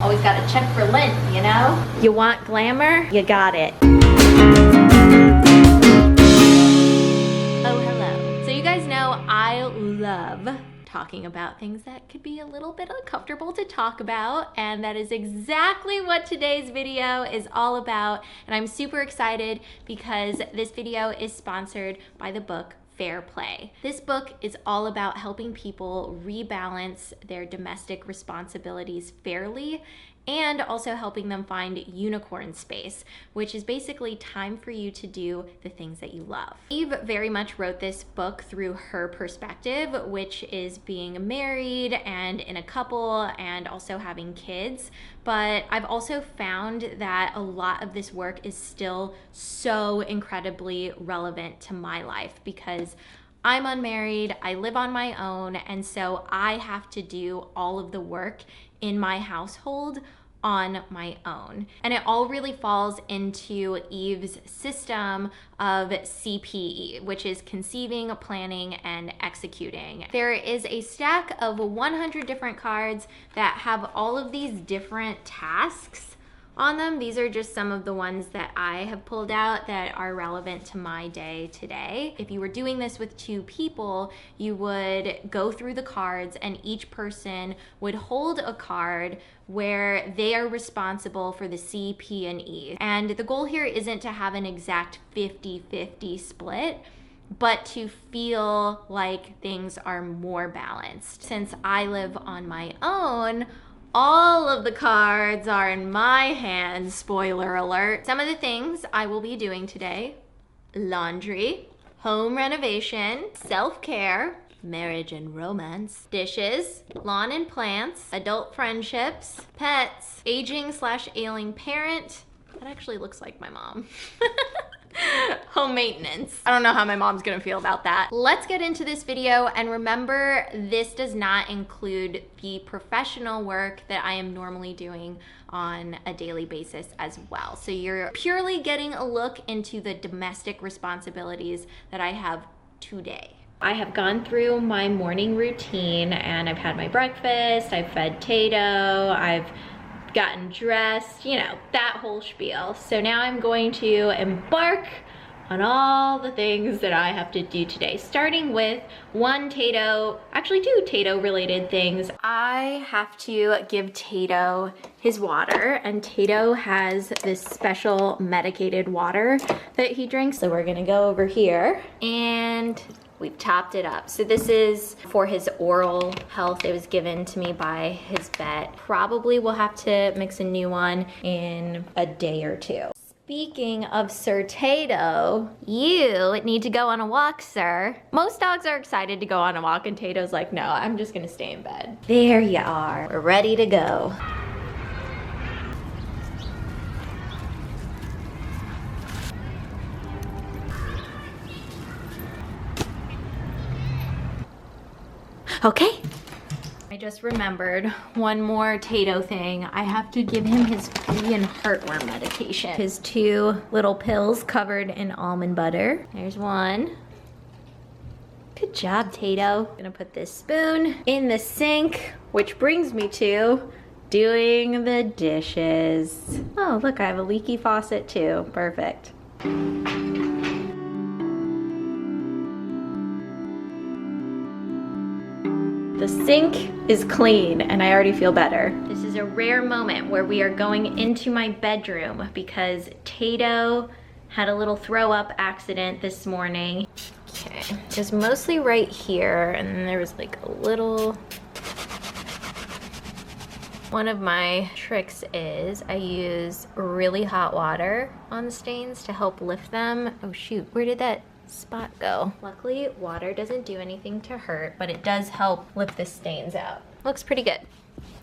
Always gotta check for lint, you know? You want glamour? You got it. Oh, hello. So you guys know I love talking about things that could be a little bit uncomfortable to talk about, and that is exactly what today's video is all about. And I'm super excited because this video is sponsored by the book Fair Play. This book is all about helping people rebalance their domestic responsibilities fairly and also helping them find unicorn space, which is basically time for you to do the things that you love. Eve very much wrote this book through her perspective, which is being married and in a couple and also having kids. But I've also found that a lot of this work is still so incredibly relevant to my life because I'm unmarried, I live on my own, and so I have to do all of the work in my household on my own. And it all really falls into Eve's system of CPE, which is conceiving, planning, and executing. There is a stack of 100 different cards that have all of these different tasks on them. These are just some of the ones that I have pulled out that are relevant to my day today. If you were doing this with two people, you would go through the cards and each person would hold a card where they are responsible for the C, P, and E. And the goal here isn't to have an exact 50-50 split, but to feel like things are more balanced. Since I live on my own, all of the cards are in my hands, spoiler alert. Some of the things I will be doing today: laundry, home renovation, self-care, marriage and romance, dishes, lawn and plants, adult friendships, pets, aging/ailing parent. That actually looks like my mom. Home maintenance. I don't know how my mom's gonna feel about that. Let's get into this video, and remember, this does not include the professional work that I am normally doing on a daily basis as well. So you're purely getting a look into the domestic responsibilities that I have today. I have gone through my morning routine and I've had my breakfast, I've fed Tato, I've gotten dressed, you know, that whole spiel. So now I'm going to embark on all the things that I have to do today, starting with two Tato related things. I have to give Tato his water, and Tato has this special medicated water that he drinks. So we're gonna go over here and we've topped it up. So this is for his oral health. It was given to me by his vet. Probably we'll have to mix a new one in a day or two. Speaking of Sir Tato, you need to go on a walk, sir. Most dogs are excited to go on a walk, and Tato's like, no, I'm just gonna stay in bed. There you are, we're ready to go. Okay. I just remembered one more Tato thing. I have to give him his flea and heartworm medication. His 2 little pills covered in almond butter. There's one. Good job, Tato. I'm gonna put this spoon in the sink, which brings me to doing the dishes. Oh, look, I have a leaky faucet too. Perfect. The sink is clean and I already feel better. This is a rare moment where we are going into my bedroom because Tato had a little throw up accident this morning. Okay, it was mostly right here, and then there was like a little... One of my tricks is I use really hot water on the stains to help lift them. Oh shoot, where did that spot go? Luckily, water doesn't do anything to hurt, but it does help lift the stains out. Looks pretty good.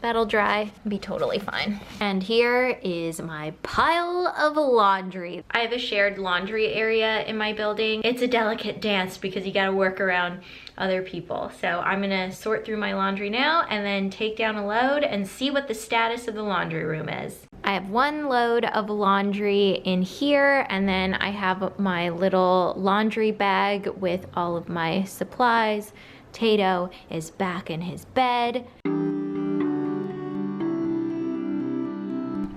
That'll dry and be totally fine. And here is my pile of laundry. I have a shared laundry area in my building. It's a delicate dance because you gotta work around other people. So I'm gonna sort through my laundry now and then take down a load and see what the status of the laundry room is. I have 1 load of laundry in here, and then I have my little laundry bag with all of my supplies. Tato is back in his bed.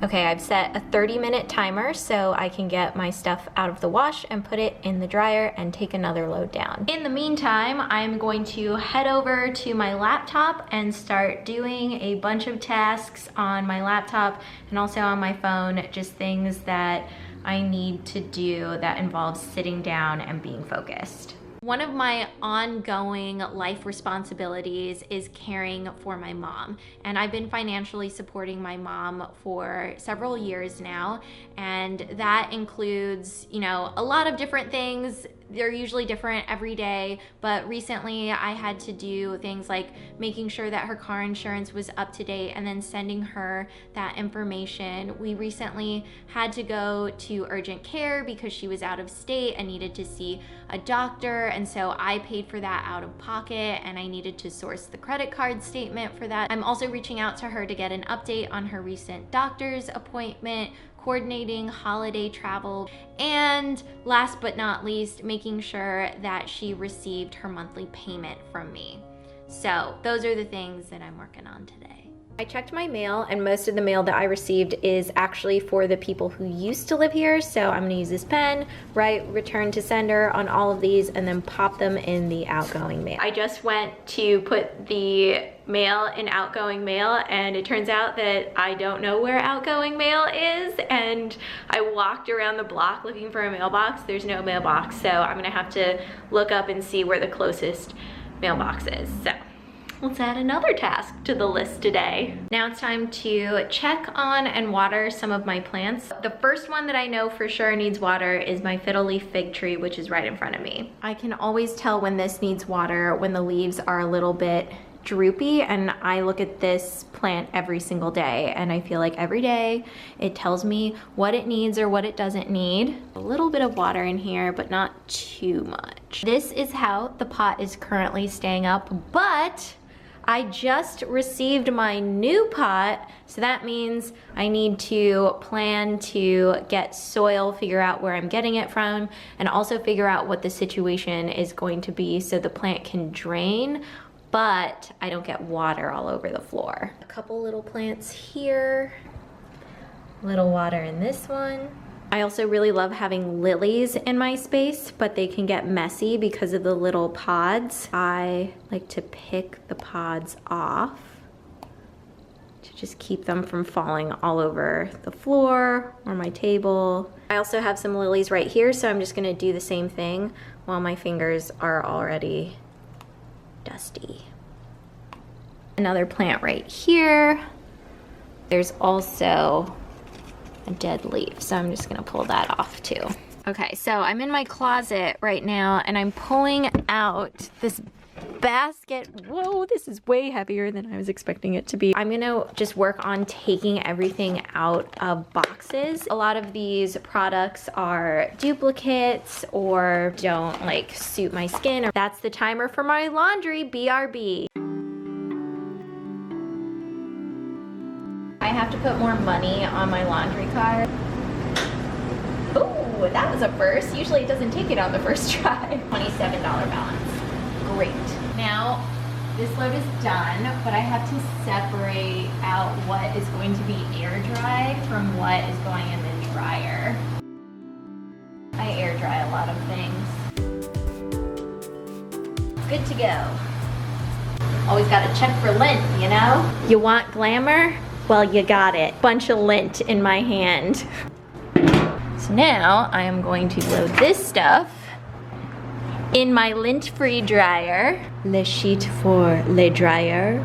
Okay, I've set a 30-minute timer so I can get my stuff out of the wash and put it in the dryer and take another load down. In the meantime, I'm going to head over to my laptop and start doing a bunch of tasks on my laptop and also on my phone, just things that I need to do that involves sitting down and being focused. One of my ongoing life responsibilities is caring for my mom. And I've been financially supporting my mom for several years now. And that includes, you know, a lot of different things. They're usually different every day, but recently I had to do things like making sure that her car insurance was up to date and then sending her that information. We recently had to go to urgent care because she was out of state and needed to see a doctor, and so I paid for that out of pocket, and I needed to source the credit card statement for that. I'm also reaching out to her to get an update on her recent doctor's appointment, coordinating holiday travel, and last but not least, making sure that she received her monthly payment from me. So those are the things that I'm working on today. I checked my mail, and most of the mail that I received is actually for the people who used to live here. So I'm gonna use this pen, write return to sender on all of these, and then pop them in the outgoing mail. I just went to put the mail in outgoing mail, and it turns out that I don't know where outgoing mail is, and I walked around the block looking for a mailbox. There's no mailbox, so I'm gonna have to look up and see where the closest mailbox is. So let's add another task to the list today. Now it's time to check on and water some of my plants. The first one that I know for sure needs water is my fiddle leaf fig tree, which is right in front of me. I can always tell when this needs water when the leaves are a little bit droopy, and I look at this plant every single day, and I feel like every day it tells me what it needs or what it doesn't need. A little bit of water in here, but not too much. This is how the pot is currently staying up, but I just received my new pot, so that means I need to plan to get soil, figure out where I'm getting it from, and also figure out what the situation is going to be so the plant can drain, but I don't get water all over the floor. A couple little plants here, little water in this one. I also really love having lilies in my space, but they can get messy because of the little pods. I like to pick the pods off to just keep them from falling all over the floor or my table. I also have some lilies right here, so I'm just gonna do the same thing while my fingers are already dusty. Another plant right here. There's also a dead leaf, so I'm just gonna pull that off too. Okay, so I'm in my closet right now, and I'm pulling out this basket. Whoa, this is way heavier than I was expecting it to be. I'm gonna just work on taking everything out of boxes. A lot of these products are duplicates or don't like suit my skin. That's the timer for my laundry, BRB. I have to put more money on my laundry card. Oh, that was a first. Usually it doesn't take it on the first try. $27 balance. Great. Now, this load is done, but I have to separate out what is going to be air dry from what is going in the dryer. I air dry a lot of things. Good to go. Always gotta check for lint, you know? You want glamour? Well, you got it. Bunch of lint in my hand. So now I am going to load this stuff in my lint-free dryer. Le sheet for le dryer.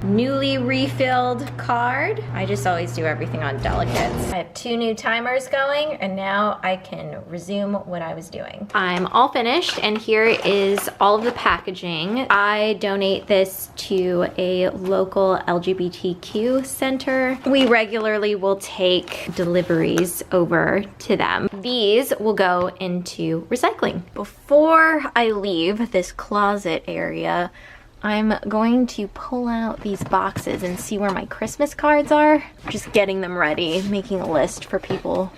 Newly refilled card. I just always do everything on delicates. I have 2 new timers going, and now I can resume what I was doing. I'm all finished, and here is all of the packaging. I donate this to a local LGBTQ center. We regularly will take deliveries over to them. These will go into recycling. Before I leave this closet area, I'm going to pull out these boxes and see where my Christmas cards are. Just getting them ready, making a list for people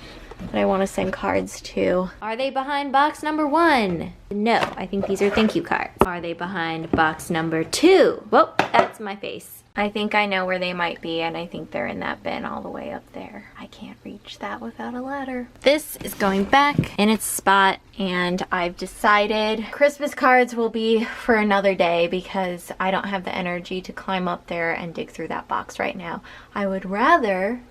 that I want to send cards to. Are they behind box number 1? No, I think these are thank you cards. Are they behind box number 2? Whoa, that's my face. I think I know where they might be, and I think they're in that bin all the way up there. I can't reach that without a ladder. This is going back in its spot, and I've decided Christmas cards will be for another day because I don't have the energy to climb up there and dig through that box right now. I would rather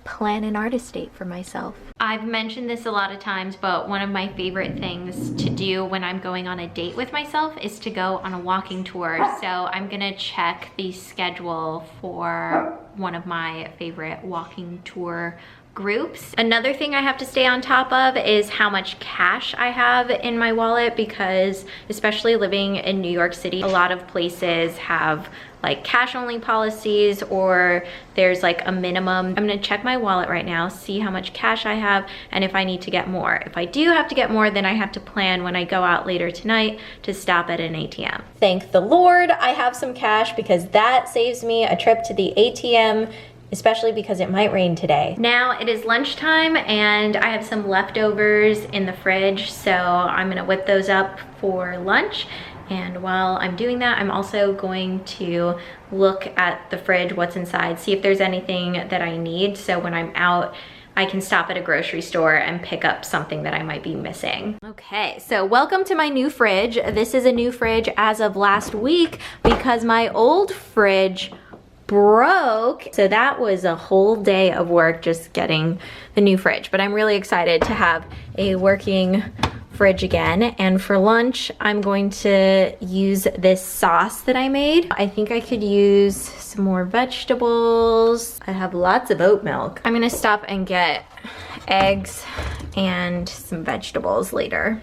plan an artist date for myself. I've mentioned this a lot of times, but one of my favorite things to do when I'm going on a date with myself is to go on a walking tour. So I'm gonna check the schedule for one of my favorite walking tour groups. Another thing I have to stay on top of is how much cash I have in my wallet, because especially living in New York City, a lot of places have like cash only policies, or there's like a minimum. I'm gonna check my wallet right now, see how much cash I have, and if I need to get more. If I do have to get more, then I have to plan when I go out later tonight to stop at an ATM. Thank the Lord I have some cash, because that saves me a trip to the ATM, especially because it might rain today. Now it is lunchtime and I have some leftovers in the fridge, so I'm gonna whip those up for lunch. And while I'm doing that, I'm also going to look at the fridge, what's inside, see if there's anything that I need, so when I'm out, I can stop at a grocery store and pick up something that I might be missing. Okay, so welcome to my new fridge. This is a new fridge as of last week because my old fridge broke. So that was a whole day of work just getting the new fridge, but I'm really excited to have a working fridge again. And for lunch, I'm going to use this sauce that I made. I think I could use some more vegetables. I have lots of oat milk. I'm gonna stop and get eggs and some vegetables later.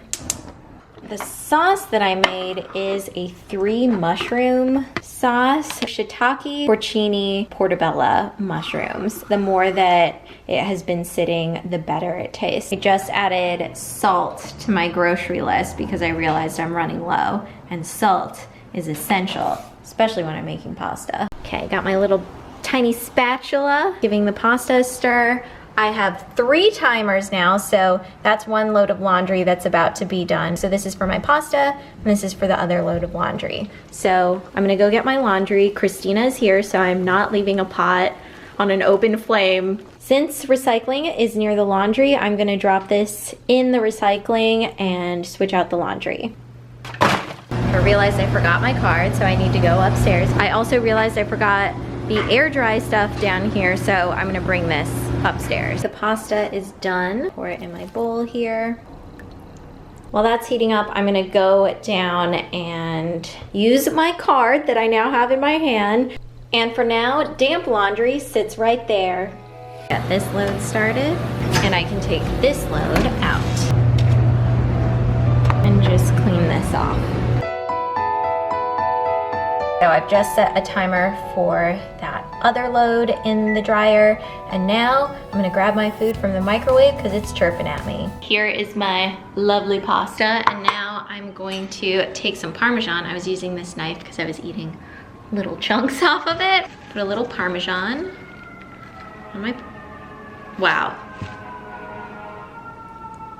The sauce that I made is a 3 mushroom sauce, shiitake, porcini, portobello mushrooms. The more that it has been sitting, the better it tastes. I just added salt to my grocery list because I realized I'm running low, and salt is essential, especially when I'm making pasta. Okay, got my little tiny spatula, giving the pasta a stir. I have 3 timers now, so that's 1 load of laundry that's about to be done. So this is for my pasta, and this is for the other load of laundry. So I'm gonna go get my laundry. Cristina is here, so I'm not leaving a pot on an open flame. Since recycling is near the laundry, I'm gonna drop this in the recycling and switch out the laundry. I realized I forgot my card, so I need to go upstairs. I also realized I forgot the air dry stuff down here, so I'm gonna bring this upstairs. The pasta is done. Pour it in my bowl here. While that's heating up, I'm gonna go down and use my card that I now have in my hand. And for now, damp laundry sits right there. Got this load started, and I can take this load out and just clean this off. So I've just set a timer for that other load in the dryer, and now I'm gonna grab my food from the microwave because it's chirping at me. Here is my lovely pasta, and now I'm going to take some Parmesan. I was using this knife because I was eating little chunks off of it. Put a little Parmesan on my, wow.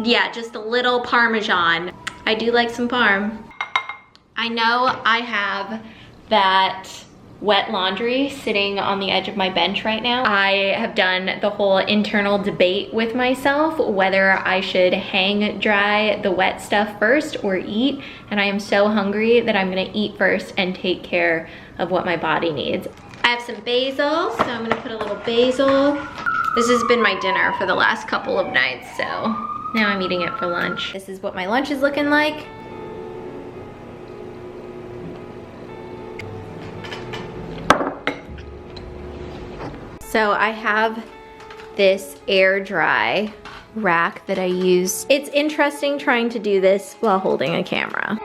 Yeah, just a little Parmesan. I do like some Parm. I know I have that wet laundry sitting on the edge of my bench right now. I have done the whole internal debate with myself whether I should hang dry the wet stuff first or eat, and I am so hungry that I'm gonna eat first and take care of what my body needs. I have some basil, so I'm gonna put a little basil. This has been my dinner for the last couple of nights, so now I'm eating it for lunch. This is what my lunch is looking like. So I have this air dry rack that I use. It's interesting trying to do this while holding a camera.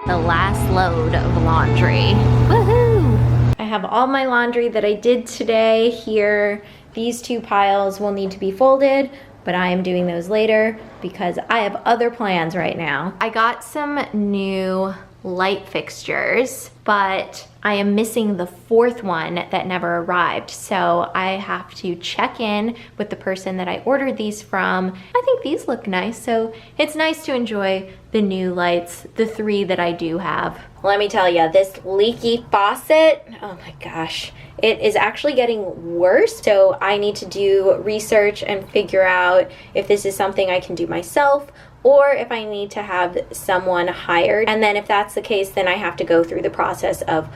The last load of laundry. Woohoo! I have all my laundry that I did today here. These 2 piles will need to be folded, but I am doing those later because I have other plans right now. I got some new light fixtures, but I am missing the fourth one that never arrived. So I have to check in with the person that I ordered these from. I think these look nice, so it's nice to enjoy the new lights, the 3 that I do have. Let me tell you, this leaky faucet, oh my gosh, it is actually getting worse. So I need to do research and figure out if this is something I can do myself or if I need to have someone hired. And then if that's the case, then I have to go through the process of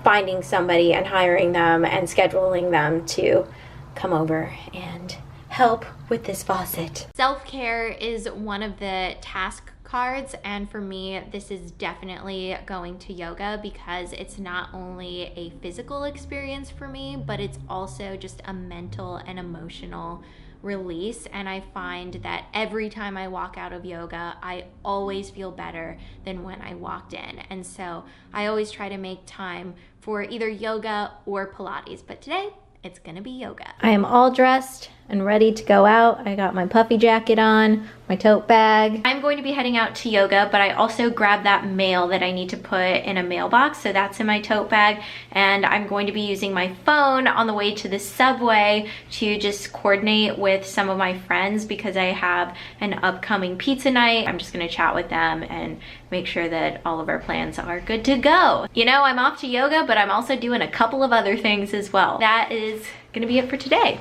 finding somebody and hiring them and scheduling them to come over and help with this faucet. Self-care is one of the task cards, and for me this is definitely going to yoga because it's not only a physical experience for me, but it's also just a mental and emotional release. And I find that every time I walk out of yoga, I always feel better than when I walked in. And so I always try to make time for either yoga or Pilates, but today it's gonna be yoga. I am all dressed and ready to go out. I got my puffy jacket on, my tote bag. I'm going to be heading out to yoga, but I also grabbed that mail that I need to put in a mailbox, so that's in my tote bag. And I'm going to be using my phone on the way to the subway to just coordinate with some of my friends because I have an upcoming pizza night. I'm just gonna chat with them and make sure that all of our plans are good to go. You know, I'm off to yoga, but I'm also doing a couple of other things as well. That is gonna be it for today.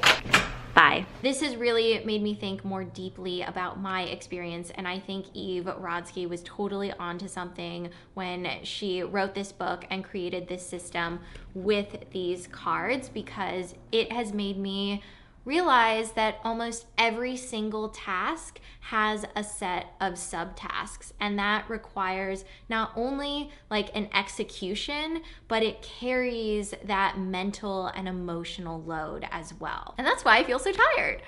Bye. This has really made me think more deeply about my experience, and I think Eve Rodsky was totally onto something when she wrote this book and created this system with these cards, because it has made me realize that almost every single task has a set of subtasks, and that requires not only like an execution, but it carries that mental and emotional load as well. And that's why I feel so tired.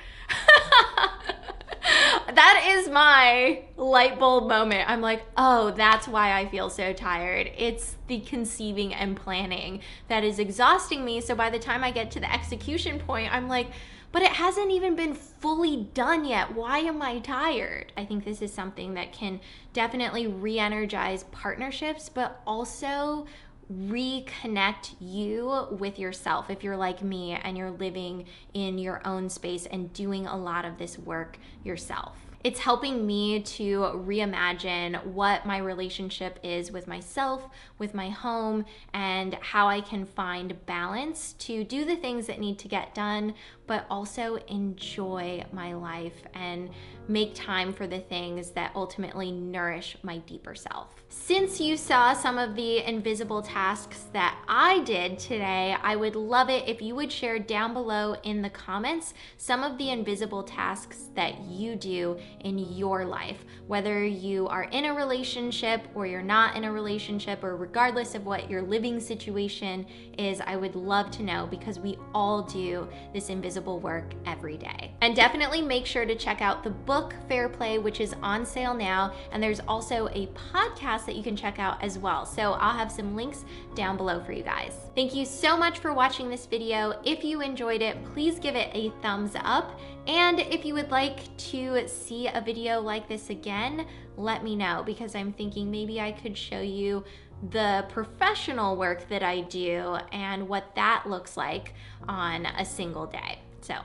That is my light bulb moment. I'm like, oh, that's why I feel so tired. It's the conceiving and planning that is exhausting me. So by the time I get to the execution point, I'm like, but it hasn't even been fully done yet. Why am I tired? I think this is something that can definitely re-energize partnerships, but also reconnect you with yourself if you're like me and you're living in your own space and doing a lot of this work yourself. It's helping me to reimagine what my relationship is with myself, with my home, and how I can find balance to do the things that need to get done, but also enjoy my life and make time for the things that ultimately nourish my deeper self. Since you saw some of the invisible tasks that I did today, I would love it if you would share down below in the comments some of the invisible tasks that you do in your life, whether you are in a relationship or you're not in a relationship, or regardless of what your living situation is. I would love to know, because we all do this invisible work every day. And definitely make sure to check out the book Fair Play, which is on sale now, and there's also a podcast that you can check out as well. So I'll have some links down below for you guys. Thank you so much for watching this video. If you enjoyed it, please give it a thumbs up. And if you would like to see a video like this again, let me know, because I'm thinking maybe I could show you the professional work that I do and what that looks like on a single day. So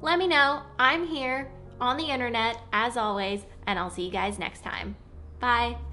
let me know. I'm here on the internet as always, and I'll see you guys next time. Bye.